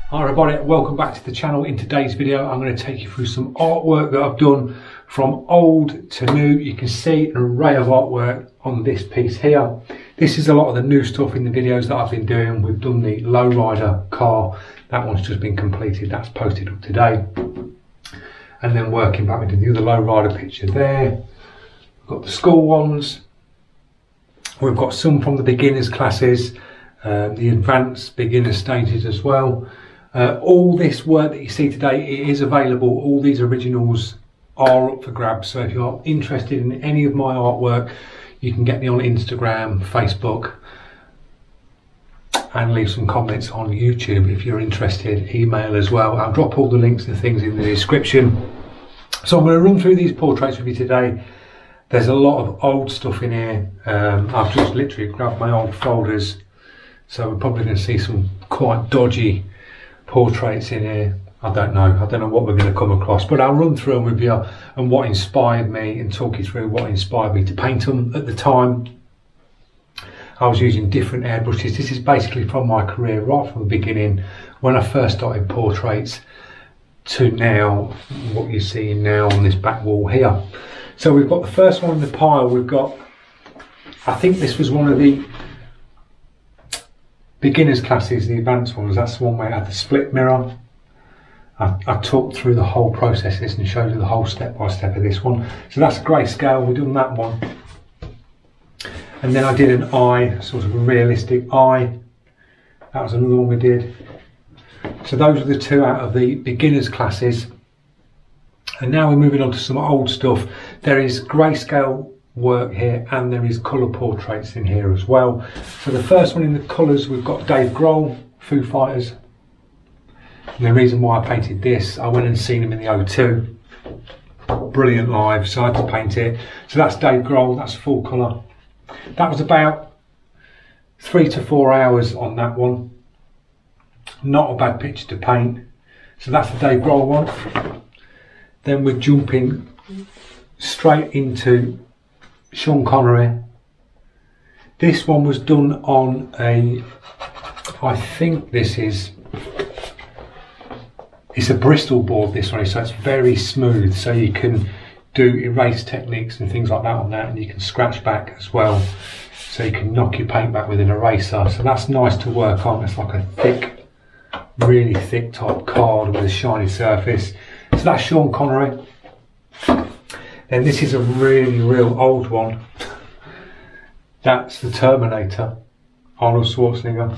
Hi everybody, welcome back to the channel. In today's video I'm going to take you through some artwork that I've done from old to new. You can see an array of artwork on this piece here. This is a lot of the new stuff in the videos that I've been doing. We've done the lowrider car, that one's just been completed, that's posted up today. And then working back into the other lowrider picture there. We've got the school ones. We've got some from the beginners classes, the advanced beginner stages as well. All this work that you see today, it is available. All these originals are up for grabs. So if you're interested in any of my artwork, you can get me on Instagram, Facebook, and leave some comments on YouTube if you're interested. Email as well. I'll drop all the links and things in the description. So I'm going to run through these portraits with you today. There's a lot of old stuff in here. I've just literally grabbed my old folders, so we're probably going to see some quite dodgy portraits in here. I don't know what we're going to come across, but I'll run through them with you and what inspired me and talk you through what inspired me to paint them. At the time I was using different airbrushes. This is basically from my career right from the beginning, when I first started portraits, to now what you're seeing now on this back wall here. So we've got the first one in the pile. We've got, I think this was one of the beginners classes, the advanced ones. That's the one where I had the split mirror. I talked through the whole process this and showed you the whole step by step of this one. So that's grayscale, we've done that one. And then I did an eye, sort of a realistic eye. That was another one we did. So those are the two out of the beginners classes. And now we're moving on to some old stuff. There is grayscale work here and there is colour portraits in here as well. So the first one in the colours, we've got Dave Grohl, Foo Fighters. And the reason why I painted this, I went and seen him in the O2. Brilliant live, so I had to paint it. So that's Dave Grohl, that's full colour. That was about 3 to 4 hours on that one. Not a bad picture to paint. So that's the Dave Grohl one. Then we're jumping straight into Sean Connery. This one was done on a, I think this is, it's a Bristol board, this one, so it's very smooth, so you can do erase techniques and things like that on that, and you can scratch back as well, so you can knock your paint back with an eraser. So that's nice to work on. It's like a thick, really thick type card with a shiny surface. So that's Sean Connery. Then this is a really real old one. That's the Terminator, Arnold Schwarzenegger.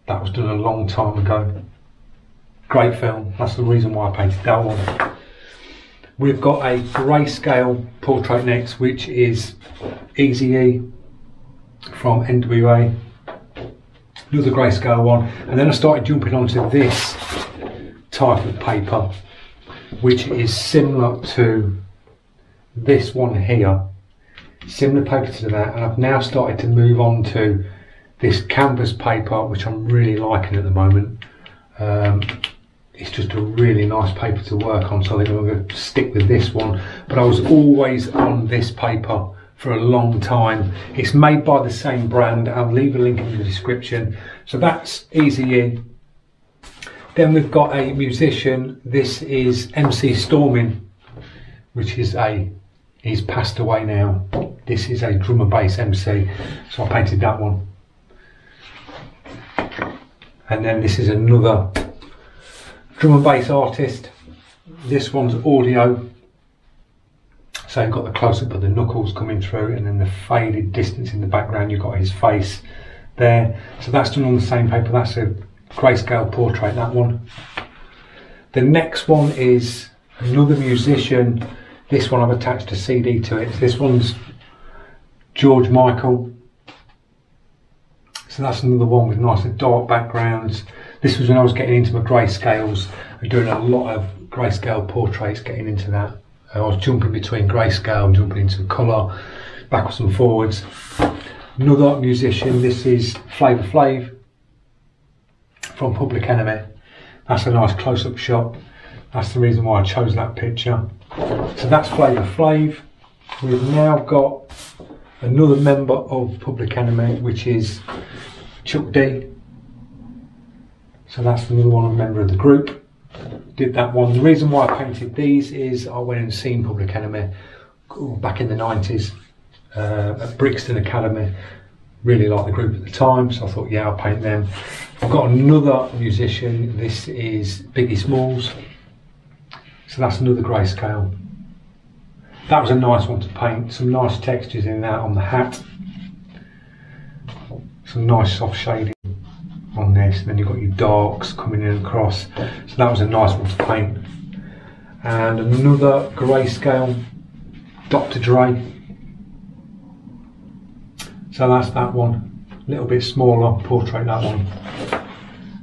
That was done a long time ago. Great film, that's the reason why I painted that one. We've got a grayscale portrait next, which is Easy-E from NWA. Another grayscale one. And then I started jumping onto this type of paper, which is similar to this one here. Similar paper to that, and I've now started to move on to this canvas paper, which I'm really liking at the moment. It's just a really nice paper to work on, so I think I'm going to stick with this one. But I was always on this paper for a long time. It's made by the same brand. I'll leave a link in the description. So that's Easy-E. Then we've got a musician. This is MC Stormin, which is he's passed away now. This is a drum and bass MC, so I painted that one. And then this is another drum and bass artist. This one's audio, so you've got the close-up of the knuckles coming through, and then the faded distance in the background, you've got his face there. So that's done on the same paper. That's a grayscale portrait, that one. The next one is another musician. This one I've attached a CD to it. This one's George Michael. So that's another one with nice and dark backgrounds. This was when I was getting into my grayscales and doing a lot of grayscale portraits, getting into that. I was jumping between grayscale and jumping into colour, backwards and forwards. Another musician, this is Flav from Public Enemy. That's a nice close-up shot. That's the reason why I chose that picture. So that's Flav. We've now got another member of Public Enemy, which is Chuck D. So that's another one, a member of the group. Did that one. The reason why I painted these is I went and seen Public Enemy back in the 90s at Brixton Academy. Really liked the group at the time, so I thought, yeah, I'll paint them. I've got another musician. This is Biggie Smalls. So that's another Grayscale. That was a nice one to paint. Some nice textures in that on the hat. Some nice soft shading on this. And then you've got your darks coming in across. So that was a nice one to paint. And another Grayscale, Dr. Dre. So that's that one. A little bit smaller portrait, that one.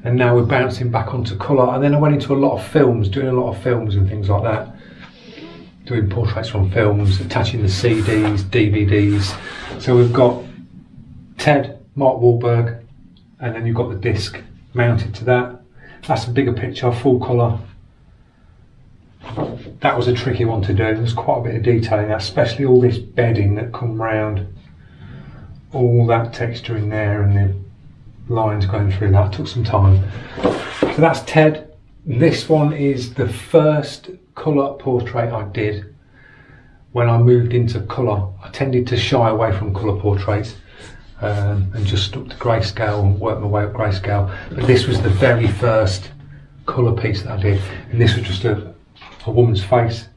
And now we're bouncing back onto colour. And then I went into a lot of films, doing a lot of films and things like that. Doing portraits from films, attaching the CDs, DVDs. So we've got Ted, Mark Wahlberg, and then you've got the disc mounted to that. That's a bigger picture, full colour. That was a tricky one to do. There's quite a bit of detail in that, especially all this bedding that come round. All that texture in there and the lines going through that took some time. So that's Ted. This one is the first colour portrait I did when I moved into colour. I tended to shy away from colour portraits and just stuck to Grayscale and worked my way up Grayscale. But this was the very first colour piece that I did, and this was just a woman's face,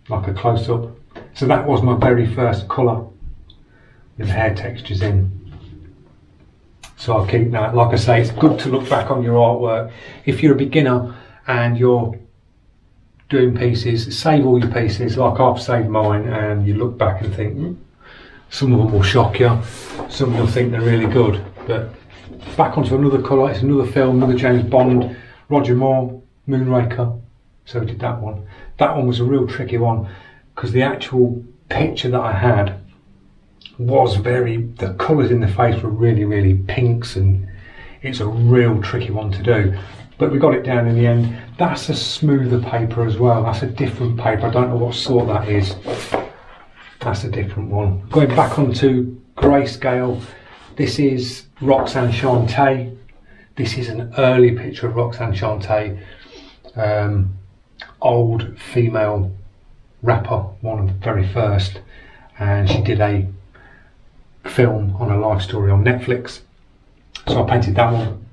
like a close-up. So that was my very first colour with hair textures in. So I'll keep that. Like I say, it's good to look back on your artwork. If you're a beginner and you're doing pieces, save all your pieces like I've saved mine, and you look back and think, some of them will shock you, some will think they're really good. But back onto another colour, it's another film, another James Bond, Roger Moore, Moonraker. So we did that one. That one was a real tricky one because the actual picture that I had was the colours in the face were really pinks, and it's a real tricky one to do, but we got it down in the end. That's a smoother paper as well. That's a different paper. I don't know what sort that is. That's a different one. Going back onto Grayscale, this is Roxanne Shantay. This is an early picture of Roxanne Shantay, old female rapper, one of the very first, and she did a film on a life story on Netflix, so I painted that one.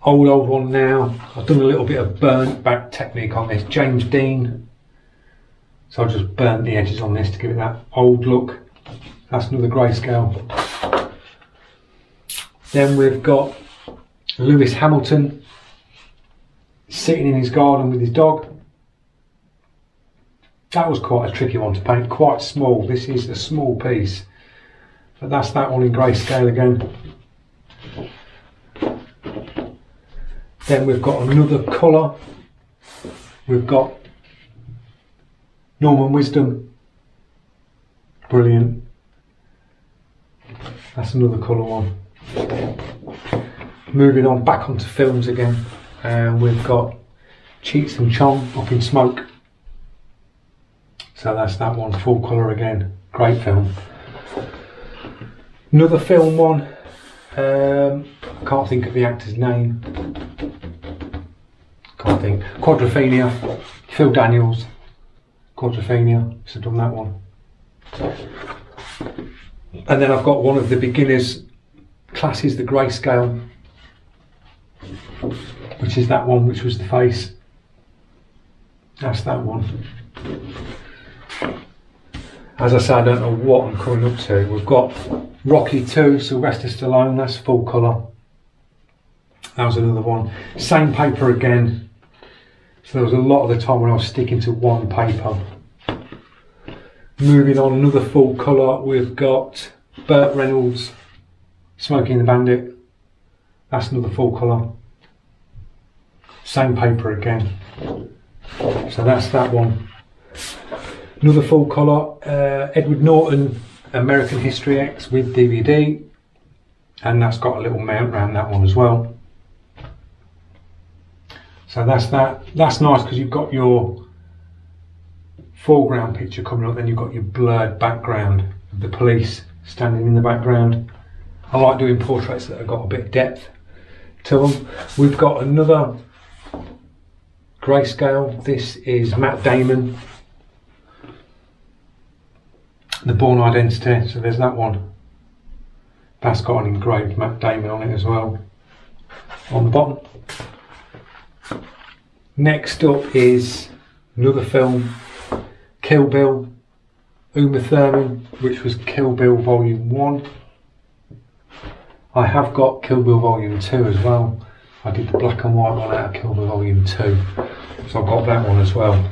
Old one now. I've done a little bit of burnt back technique on this. James Dean, so I just burnt the edges on this to give it that old look. That's another Grayscale. Then we've got Lewis Hamilton sitting in his garden with his dog. That was quite a tricky one to paint, quite small. This is a small piece, but that's that one in Grayscale again. Then we've got another colour. We've got Norman Wisdom. Brilliant. That's another colour one. Moving on back onto films again, and we've got Cheech and Chong, Up in Smoke. So that's that one, full colour again, great film. Another film one, I can't think of the actor's name. Can't think. Quadrophenia, Phil Daniels, Quadrophenia, so I've done that one. And then I've got one of the beginners classes, the Grayscale, which is that one, which was the face. That's that one. As I say, I don't know what I'm coming up to. We've got Rocky 2, Sylvester Stallone, that's full colour. That was another one. Same paper again. So there was a lot of the time when I was sticking to one paper. Moving on, another full colour, we've got Bert Reynolds, Smoking the Bandit. That's another full colour. Same paper again. So that's that one. Another full colour, Edward Norton, American History X with DVD, and that's got a little mount around that one as well. So that's that. That's nice because you've got your foreground picture coming up, then you've got your blurred background of the police standing in the background. I like doing portraits that have got a bit of depth, to them. We've got another Grayscale. This is Matt Damon, the Bourne Identity. So there's that one. That's got an engraved Matt Damon on it as well, on the bottom. Next up is another film, Kill Bill, Uma Thurman, which was Kill Bill Volume 1. I have got Kill Bill Volume 2 as well. I did the black and white one out of Kill Bill Volume 2, so I've got that one as well.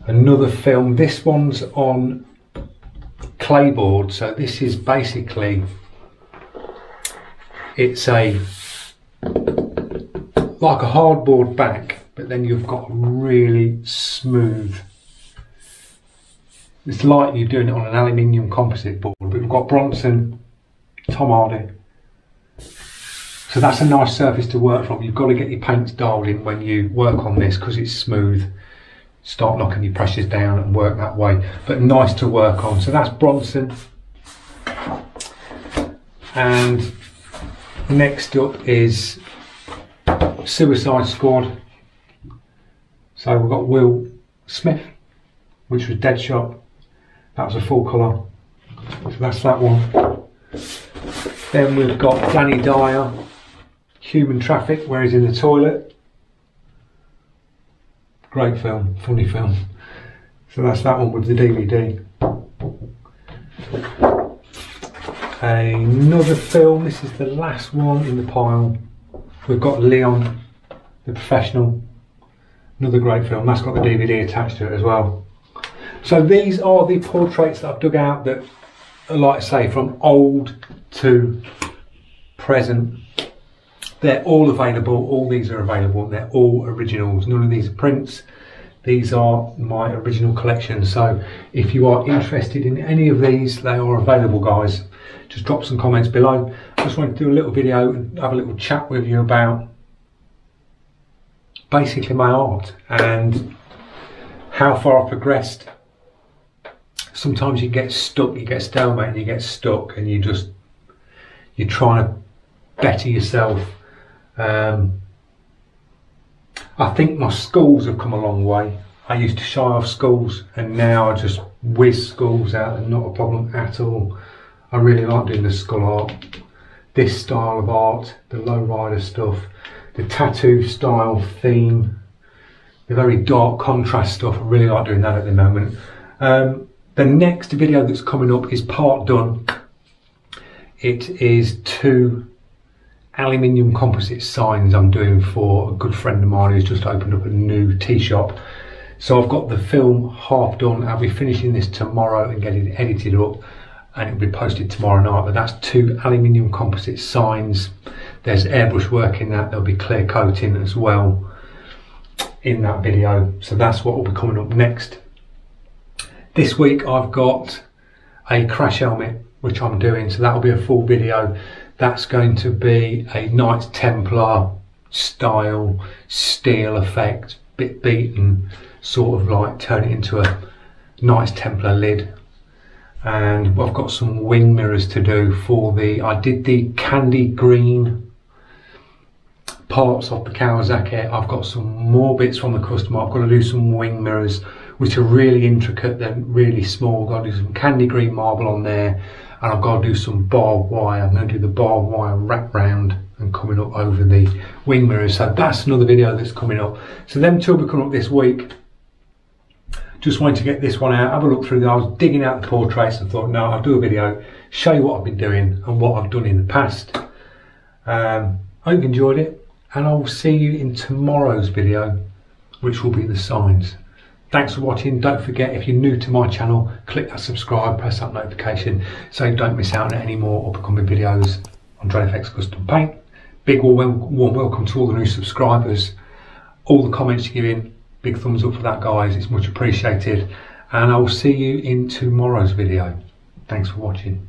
Another film, this one's on clayboard, so this is basically, it's a like a hardboard back, but then you've got really smooth, it's like you're doing it on an aluminium composite board, but we've got Bronson, Tom Hardy. So that's a nice surface to work from. You've got to get your paints dialed in when you work on this because it's smooth. Start knocking your pressures down and work that way, but nice to work on. So that's Bronson. And next up is Suicide Squad. So we've got Will Smith, which was Deadshot. That was a full colour. So that's that one. Then we've got Danny Dyer, Human Traffic, where he's in the toilet. Great film, funny film. So that's that one with the DVD. Another film, this is the last one in the pile. We've got Leon, the Professional. Another great film, that's got the DVD attached to it as well. So these are the portraits that I've dug out that, like I say, from old to present. They're all available, all these are available, they're all originals. None of these are prints, these are my original collection. So if you are interested in any of these, they are available, guys. Just drop some comments below. I just wanted to do a little video and have a little chat with you about basically my art and how far I've progressed. Sometimes you get stuck, you get stalemate and you get stuck and you're trying to better yourself. I think my schools have come a long way. I used to shy off schools and now I just whiz schools out and not a problem at all. I really like doing the skull art, this style of art, the lowrider stuff, the tattoo style theme, the very dark contrast stuff. I really like doing that at the moment. The next video that's coming up is part done. It is 2 aluminium composite signs I'm doing for a good friend of mine who's just opened up a new tea shop. So I've got the film half done. I'll be finishing this tomorrow and getting it edited up and it'll be posted tomorrow night. But that's 2 aluminium composite signs. There's airbrush work in that. There'll be clear coating as well in that video. So that's what will be coming up next. This week I've got a crash helmet which I'm doing, so that'll be a full video. That's going to be a Knights Templar style steel effect, bit beaten, sort of like turn it into a Knights Templar lid. And I've got some wing mirrors to do for I did the candy green parts of the Kawasaki. I've got some more bits from the customer. I've got to do some wing mirrors which are really intricate, they're really small. I've got to do some candy green marble on there. And I've got to do some barbed wire. I'm going to do the barbed wire wrap round and coming up over the wing mirrors. So that's another video that's coming up. So them 2 will be coming up this week. Just wanted to get this one out, have a look through them. I was digging out the portraits and thought, no, I'll do a video, show you what I've been doing and what I've done in the past. I hope you enjoyed it, and I will see you in tomorrow's video, which will be the signs. Thanks for watching. Don't forget, if you're new to my channel, click that subscribe, press that notification so you don't miss out on any more upcoming videos on Dred FX Custom Paint. Big warm welcome to all the new subscribers. All the comments you give in, big thumbs up for that, guys. It's much appreciated. And I will see you in tomorrow's video. Thanks for watching.